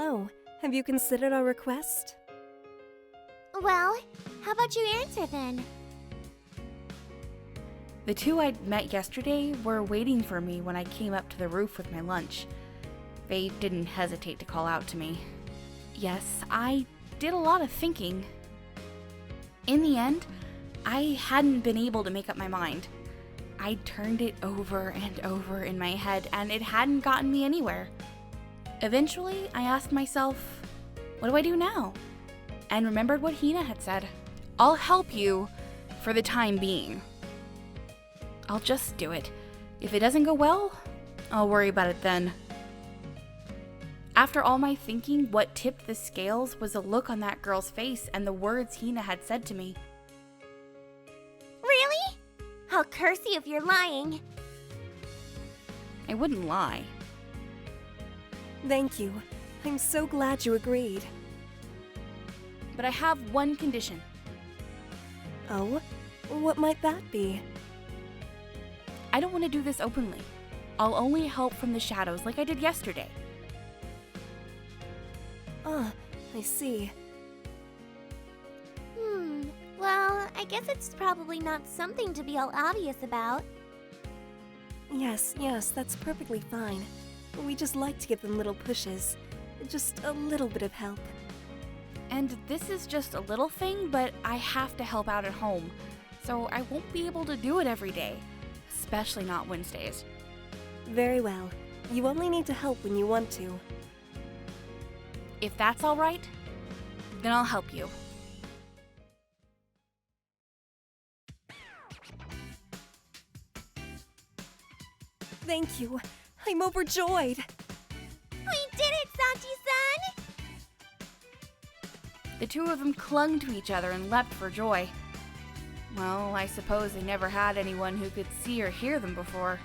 Hello. Have you considered our request? Well, how about you answer then? The two I'd met yesterday were waiting for me when I came up to the roof with my lunch. They didn't hesitate to call out to me. Yes, I did a lot of thinking. In the end, I hadn't been able to make up my mind. I turned it over and over in my head, and it hadn't gotten me anywhere. Eventually, I asked myself, what do I do now? And remembered what Hina had said. I'll help you for the time being. I'll just do it. If it doesn't go well, I'll worry about it then. After all my thinking, what tipped the scales was a look on that girl's face and the words Hina had said to me. Really? I'll curse you if you're lying. I wouldn't lie. Thank you. I'm so glad you agreed. But I have one condition. Oh? What might that be? I don't want to do this openly. I'll only help from the shadows like I did yesterday. Ah, I see. Well, I guess it's probably not something to be all obvious about. Yes, that's perfectly fine. We just like to give them little pushes. Just a little bit of help. And this is just a little thing, but I have to help out at home. So I won't be able to do it every day. Especially not Wednesdays. Very well. You only need to help when you want to. If that's all right, then I'll help you. Thank you. I'm overjoyed. We did it, Sachi-san! The two of them clung to each other and leapt for joy. Well, I suppose they never had anyone who could see or hear them before.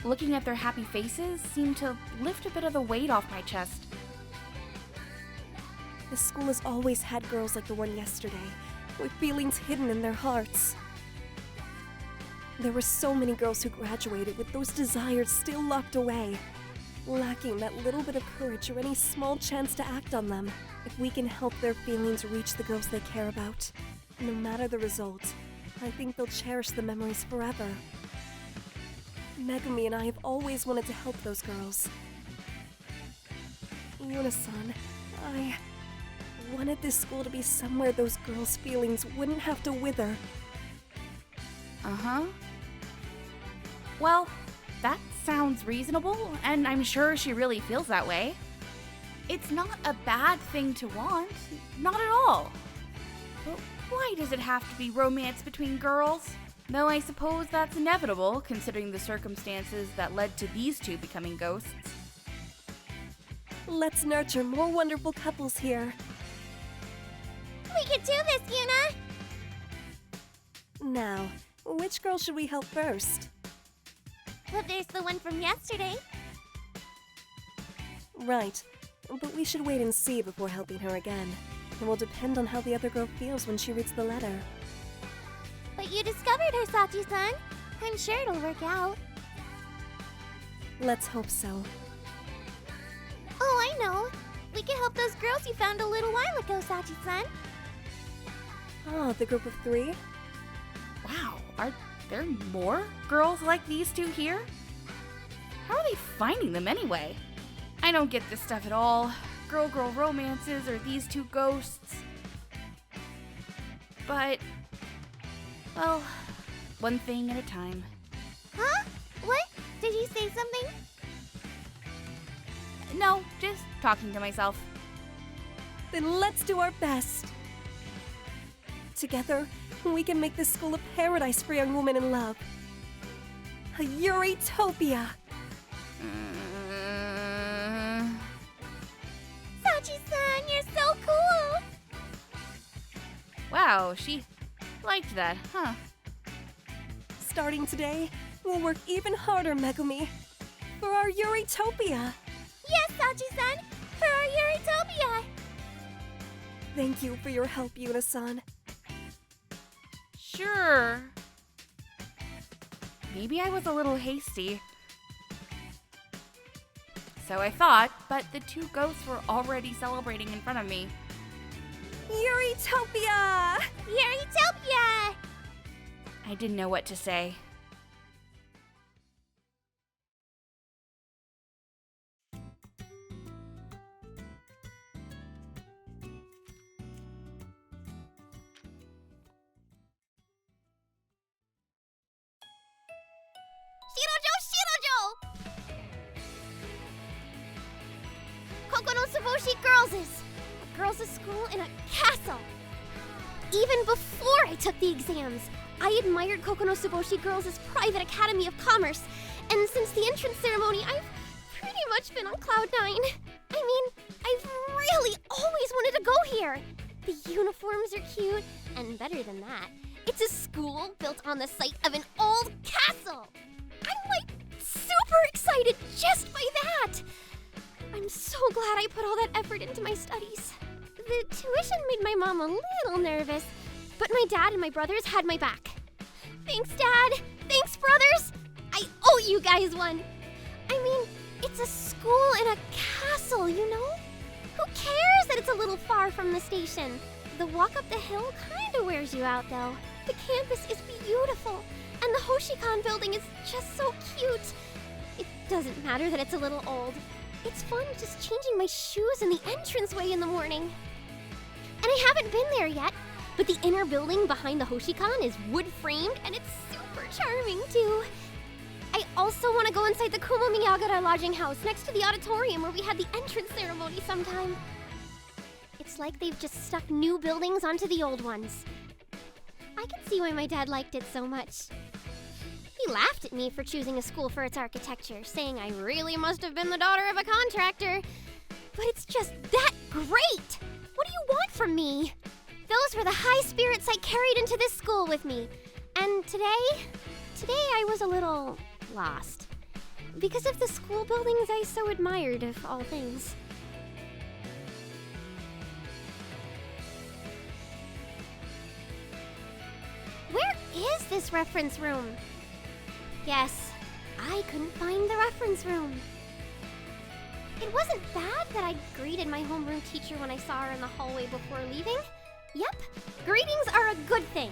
Looking at their happy faces seemed to lift a bit of the weight off my chest. The school has always had girls like the one yesterday, with feelings hidden in their hearts. There were so many girls who graduated with those desires still locked away, lacking that little bit of courage or any small chance to act on them. If we can help their feelings reach the girls they care about, no matter the result, I think they'll cherish the memories forever. Megumi and I have always wanted to help those girls. Yuna-san, I wanted this school to be somewhere those girls' feelings wouldn't have to wither. Uh-huh. Well, that sounds reasonable, and I'm sure she really feels that way. It's not a bad thing to want, not at all. But why does it have to be romance between girls? Though I suppose that's inevitable, considering the circumstances that led to these two becoming ghosts. Let's nurture more wonderful couples here. We can do this, Yuna! Now, which girl should we help first? Well, there's the one from yesterday. Right, but we should wait and see before helping her again. It will depend on how the other girl feels when she reads the letter. But you discovered her, Sachi-san. I'm sure it'll work out. Let's hope so. Oh, I know. We can help those girls you found a little while ago, Sachi-san. Oh, the group of 3? Wow, are there more girls like these two here? How are they finding them anyway? I don't get this stuff at all. Girl-girl romances or these two ghosts. But, well, one thing at a time. Huh? What? Did you say something? No, just talking to myself. Then let's do our best. Together, we can make this school a paradise for young women in love. A Yuritopia! Sachi-san, you're so cool! Wow, she liked that, huh? Starting today, we'll work even harder, Megumi, for our Yuritopia! Yes, Sachi-san, for our Yuritopia! Thank you for your help, Yuna-san. Sure. Maybe I was a little hasty. so I thought, but the two ghosts were already celebrating in front of me. Yuritopia! Yuritopia! I didn't know what to say. Shirojo! Kokonosuboshi Girls' a girls' school in a castle. Even before I took the exams, I admired Kokonosuboshi Girls' private academy of commerce, and since the entrance ceremony, I've pretty much been on cloud 9. I mean, I've really always wanted to go here. The uniforms are cute, and better than that, it's a school built on the site of an old castle. I'm like super excited just by that. I'm so glad I put all that effort into my studies. The tuition made my mom a little nervous, but my dad and my brothers had my back. Thanks, Dad. Thanks, brothers. I owe you guys one. I mean, it's a school in a castle, you know? Who cares that it's a little far from the station? The walk up the hill kinda wears you out, though. The campus is beautiful, and the Hoshikan building is just so cute. It doesn't matter that it's a little old. It's fun just changing my shoes in the entranceway in the morning. And I haven't been there yet, but the inner building behind the Hoshikan is wood-framed, and it's super charming, too. I also want to go inside the Kumo Miyagara lodging house next to the auditorium where we had the entrance ceremony sometime. It's like they've just stuck new buildings onto the old ones. I can see why my dad liked it so much. He laughed at me for choosing a school for its architecture, saying I really must have been the daughter of a contractor. But it's just that great! What do you want from me? Those were the high spirits I carried into this school with me. And today I was a little lost. Because of the school buildings I so admired, of all things. Where is this reference room? Yes, I couldn't find the reference room. It wasn't bad that I greeted my homeroom teacher when I saw her in the hallway before leaving. Yep, greetings are a good thing.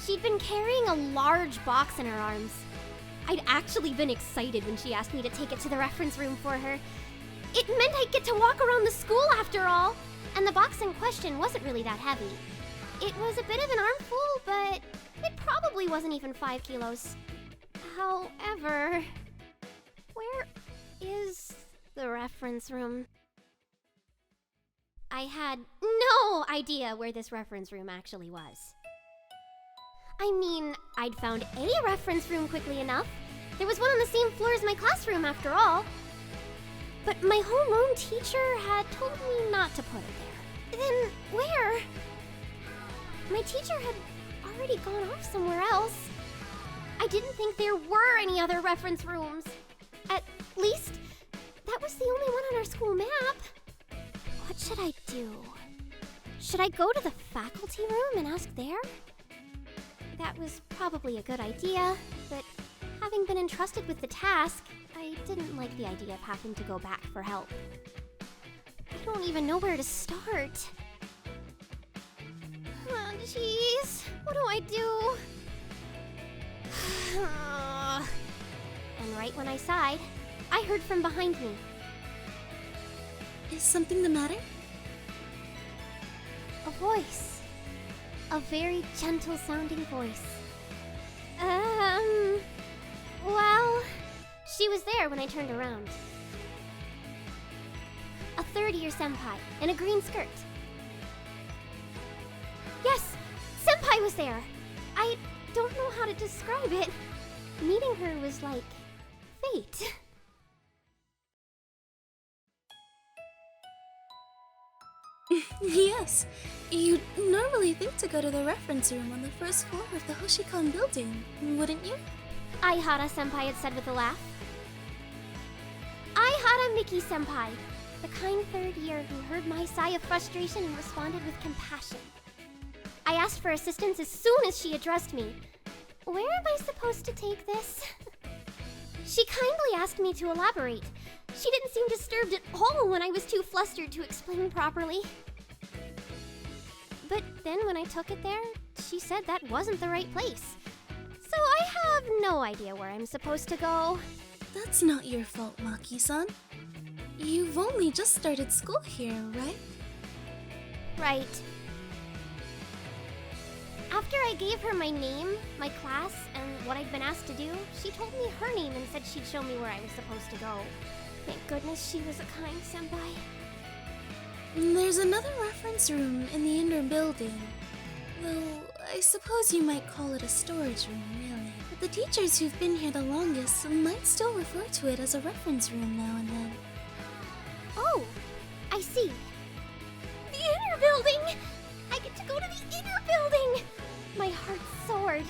She'd been carrying a large box in her arms. I'd actually been excited when she asked me to take it to the reference room for her. It meant I'd get to walk around the school after all, and the box in question wasn't really that heavy. It was a bit of an armful, but it probably wasn't even 5 kilos. However, where is the reference room? I had no idea where this reference room actually was. I mean, I'd found a reference room quickly enough. There was one on the same floor as my classroom after all. But my homeroom teacher had told me not to put it there. Then where? My teacher had already gone off somewhere else. I didn't think there were any other reference rooms. At least, that was the only one on our school map. What should I do? Should I go to the faculty room and ask there? That was probably a good idea, but having been entrusted with the task, I didn't like the idea of having to go back for help. I don't even know where to start. Oh, jeez. What do I do? And right when I sighed, I heard from behind me. Is something the matter? A voice. A very gentle-sounding voice. Well, she was there when I turned around. A third-year senpai in a green skirt. Yes, senpai was there. I don't know how to describe it. Meeting her was like fate. Yes, you'd normally think to go to the reference room on the first floor of the Hoshikan building, wouldn't you? Aihara-senpai had said with a laugh. Aihara Miki-senpai, the kind third year who heard my sigh of frustration and responded with compassion. I asked for assistance as soon as she addressed me. Where am I supposed to take this? She kindly asked me to elaborate. She didn't seem disturbed at all when I was too flustered to explain properly. But then when I took it there, she said that wasn't the right place. So I have no idea where I'm supposed to go. That's not your fault, Maki-san. You've only just started school here, right? Right. After I gave her my name, my class, and what I'd been asked to do, she told me her name and said she'd show me where I was supposed to go. Thank goodness she was a kind senpai. There's another reference room in the inner building. Though, I suppose you might call it a storage room, really. But the teachers who've been here the longest might still refer to it as a reference room now and then. Oh, I see. The inner building! I get to go to the inner building! My heart soared.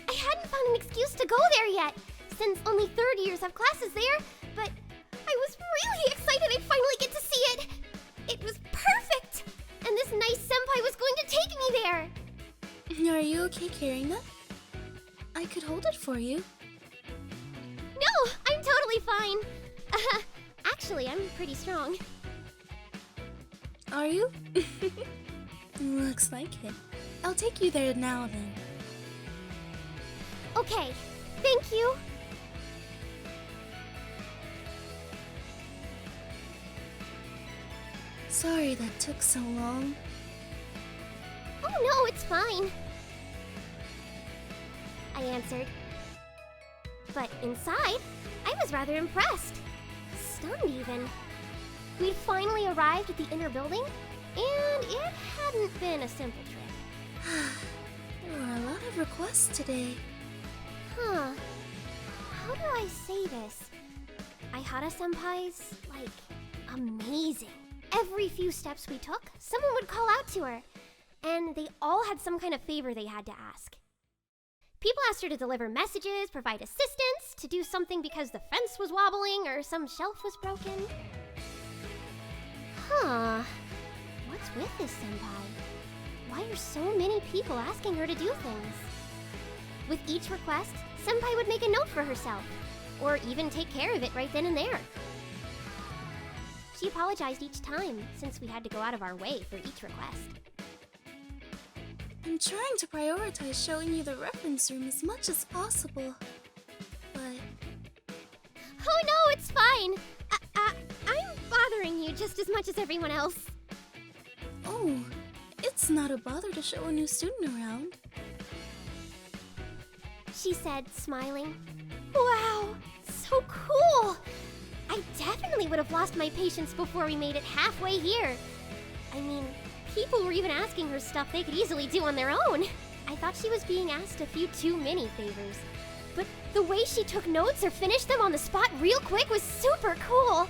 I hadn't found an excuse to go there yet, since only third years have classes there, but I was really excited I'd finally get to see it! It was perfect! And this nice senpai was going to take me there! Are you okay carrying that? I could hold it for you. No, I'm totally fine. Actually, I'm pretty strong. Are you? Looks like it. I'll take you there now then. Okay, thank you. Sorry that took so long. Oh no, it's fine. I answered. But inside, I was rather impressed. Stunned even. We'd finally arrived at the inner building, and it hadn't been a simple trip. There were a lot of requests today. Huh. How do I say this? Aihara senpai's, like, amazing. Every few steps we took, someone would call out to her, and they all had some kind of favor they had to ask. People asked her to deliver messages, provide assistance, to do something because the fence was wobbling or some shelf was broken. Huh. What's with this senpai? Why are so many people asking her to do things? With each request, senpai would make a note for herself, or even take care of it right then and there. She apologized each time, since we had to go out of our way for each request. I'm trying to prioritize showing you the reference room as much as possible, but... Oh no, it's fine! I'm bothering you just as much as everyone else. Oh, it's not a bother to show a new student around. She said, smiling. Wow, so cool! I definitely would have lost my patience before we made it halfway here. I mean, people were even asking her stuff they could easily do on their own. I thought she was being asked a few too many favors. But the way she took notes or finished them on the spot real quick was super cool.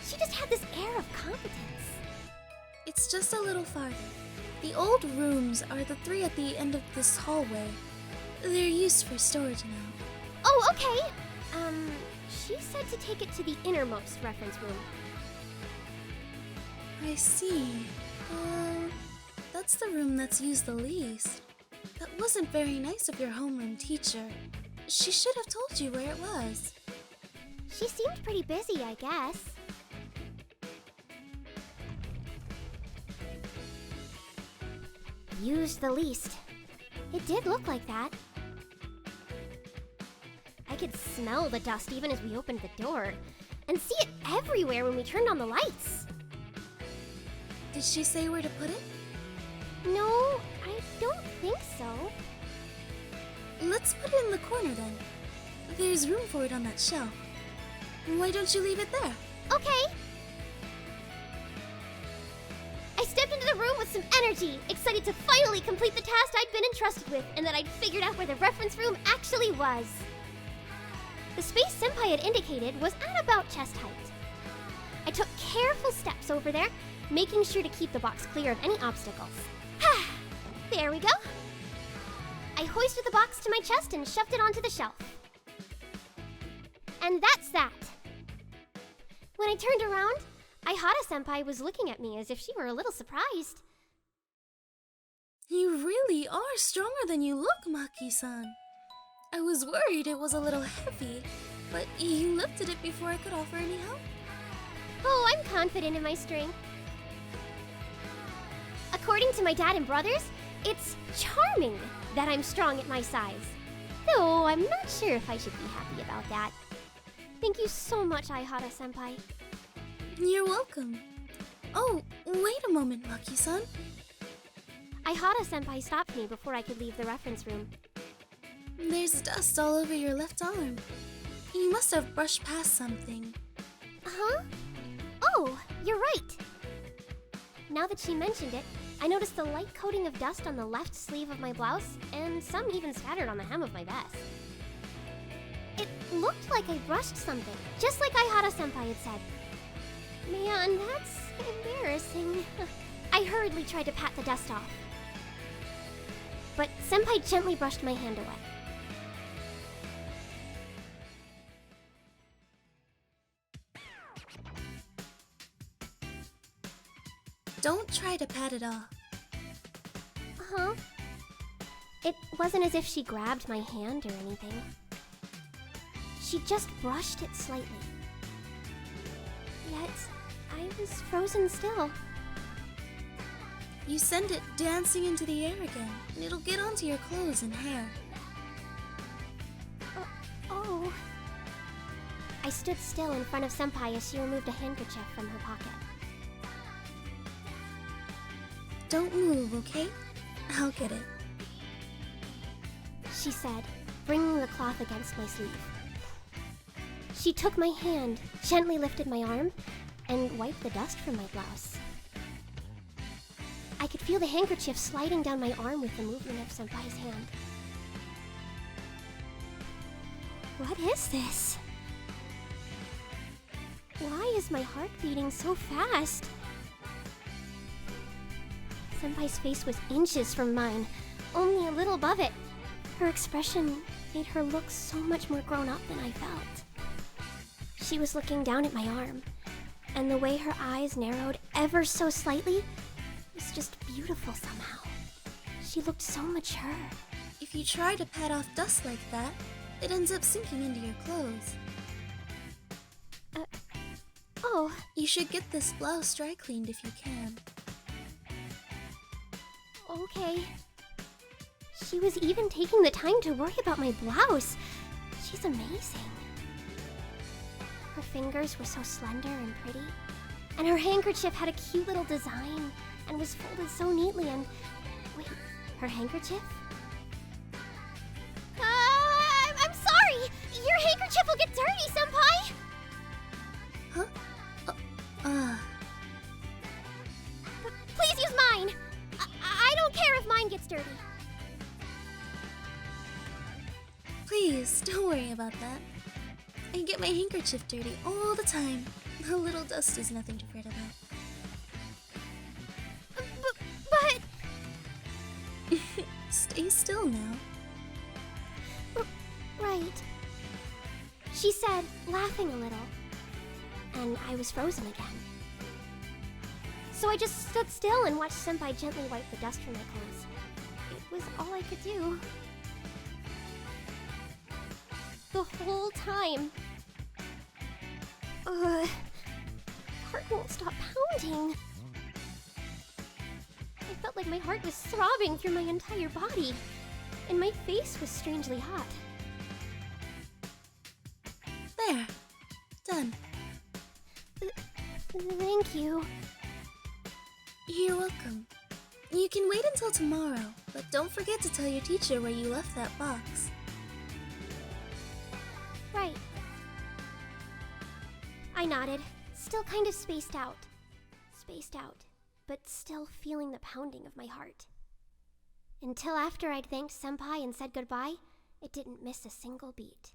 She just had this air of competence. It's just a little farther. The old rooms are the three at the end of this hallway. They're used for storage now. Oh, okay. She said to take it to the innermost reference room. I see. That's the room that's used the least. That wasn't very nice of your homeroom teacher. She should have told you where it was. She seemed pretty busy, I guess. Used the least. It did look like that. I could smell the dust even as we opened the door, and see it everywhere when we turned on the lights. Did she say where to put it? No, I don't think so. Let's put it in the corner then. There's room for it on that shelf. Why don't you leave it there? Okay. I stepped into the room with some energy, excited to finally complete the task I'd been entrusted with, and that I'd figured out where the reference room actually was. The space Senpai had indicated was at about chest height. I took careful steps over there, making sure to keep the box clear of any obstacles. There we go. I hoisted the box to my chest and shoved it onto the shelf. And that's that. When I turned around, Aihara-senpai was looking at me as if she were a little surprised. You really are stronger than you look, Maki-san. I was worried it was a little heavy, but you lifted it before I could offer any help. Oh, I'm confident in my strength. According to my dad and brothers, it's charming that I'm strong at my size. Though I'm not sure if I should be happy about that. Thank you so much, Aihara-senpai. You're welcome. Oh, wait a moment, Maki-san. Aihara-senpai stopped me before I could leave the reference room. There's dust all over your left arm. You must have brushed past something. Huh? Oh, you're right. Now that she mentioned it, I noticed a light coating of dust on the left sleeve of my blouse, and some even scattered on the hem of my vest. It looked like I brushed something, just like Aihara-senpai had said. Man, that's embarrassing. I hurriedly tried to pat the dust off. But senpai gently brushed my hand away. Don't try to pat it off. Huh? It wasn't as if she grabbed my hand or anything. She just brushed it slightly. Yet, I was frozen still. You send it dancing into the air again, and it'll get onto your clothes and hair. Oh. I stood still in front of senpai as she removed a handkerchief from her pocket. Don't move, okay? I'll get it. She said, bringing the cloth against my sleeve. She took my hand, gently lifted my arm, and wiped the dust from my blouse. I could feel the handkerchief sliding down my arm with the movement of senpai's hand. What is this? Why is my heart beating so fast? Senpai's face was inches from mine, only a little above it. Her expression made her look so much more grown up than I felt. She was looking down at my arm, and the way her eyes narrowed ever so slightly was just beautiful somehow. She looked so mature. If you try to pat off dust like that, it ends up sinking into your clothes. Oh, You should get this blouse dry cleaned if you can. okay. She was even taking the time to worry about my blouse. She's amazing. Her fingers were so slender and pretty, and her handkerchief had a cute little design and was folded so neatly and... Wait, her handkerchief? I'm sorry! Your handkerchief will get dirty, senpai! Huh? Please use mine! I don't care if mine gets dirty. Please, don't worry about that. I get my handkerchief dirty all the time. A little dust is nothing to fret about. But... Stay still now. Right. She said, laughing a little. And I was frozen again. So I just stood still and watched senpai gently wipe the dust from my clothes. It was all I could do. The whole time. My heart won't stop pounding. I felt like my heart was throbbing through my entire body, and my face was strangely hot. There. Done. Thank you. You're welcome. You can wait until tomorrow, but don't forget to tell your teacher where you left that box. Right. I nodded, still kind of spaced out. But still feeling the pounding of my heart. Until after I'd thanked senpai and said goodbye, it didn't miss a single beat.